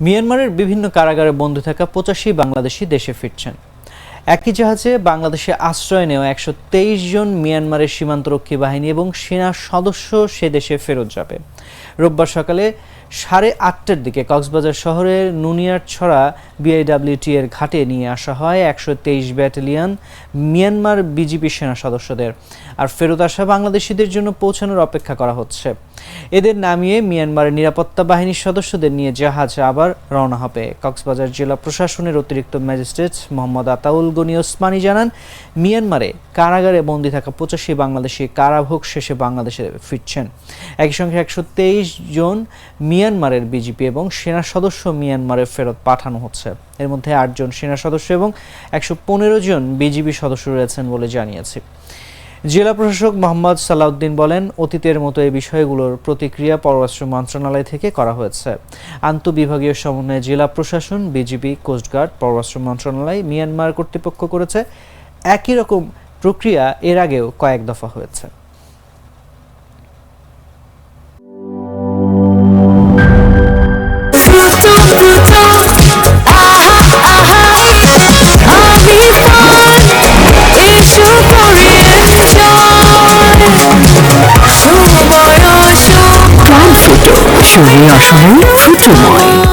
মিয়ানমারের বিভিন্ন কারাগারে বন্দী থাকা ৮৫ বাংলাদেশি দেশে ফিরছেন। একই জাহাজে বাংলাদেশে আশ্রয় নেওয়া ১২৩ জন মিয়ানমারের সীমান্তরক্ষী বাহিনী এবং সেনা সদস্য সে দেশে ফেরত যাবে। রোববার সকালে ৮:৩০টার দিকে কক্সবাজার শহরের নুনিয়ারছড়া বিআইডব্লিউটি এর ঘাটে নিয়ে আসা হয় ১২৩ ব্যাটালিয়ন মিয়ানমার বিজিবি সেনা সদস্যদের। আর ফেরত আসা বাংলাদেশিদের জন্য পৌঁছানোর অপেক্ষা করা হচ্ছে। এদের নামিয়ে মিয়ানমারের নিরাপত্তা বাহিনীর সদস্যদের নিয়ে জাহাজ আবার রওনা হবে। কক্সবাজার জেলা প্রশাসনের অতিরিক্ত ম্যাজিস্ট্রেট মোহাম্মদ আতাউল গনি ওসমানী জানান, মিয়ানমারে কারাগারে বন্দী থাকা ৮৫ বাংলাদেশি কারাভোগ শেষে বাংলাদেশে ফিরছেন। একই সঙ্গে ১২৩ জন মিয়ানমারের বিজিপি এবং সেনা সদস্য মিয়ানমারে ফেরত পাঠানো হচ্ছে। এর মধ্যে ৮ জন সেনা সদস্য এবং ১১৫ জন বিজিবি সদস্য রয়েছেন বলে জানিয়েছে। জেলা প্রশাসক মোহাম্মদ সালাউদ্দিন বলেন, অতীতের মতো এই বিষয়গুলোর প্রতিক্রিয়া পররাষ্ট্র মন্ত্রণালয় থেকে করা হয়েছে। আন্তঃবিভাগীয় সমন্বয়ে জেলা প্রশাসন, বিজিবি, কোস্টগার্ড, পররাষ্ট্র মন্ত্রণালয়, মিয়ানমার কর্তৃপক্ষ করেছে। একই রকম প্রক্রিয়া এর আগেও কয়েক দফা হয়েছে। শরীর আসলে ফুটময়।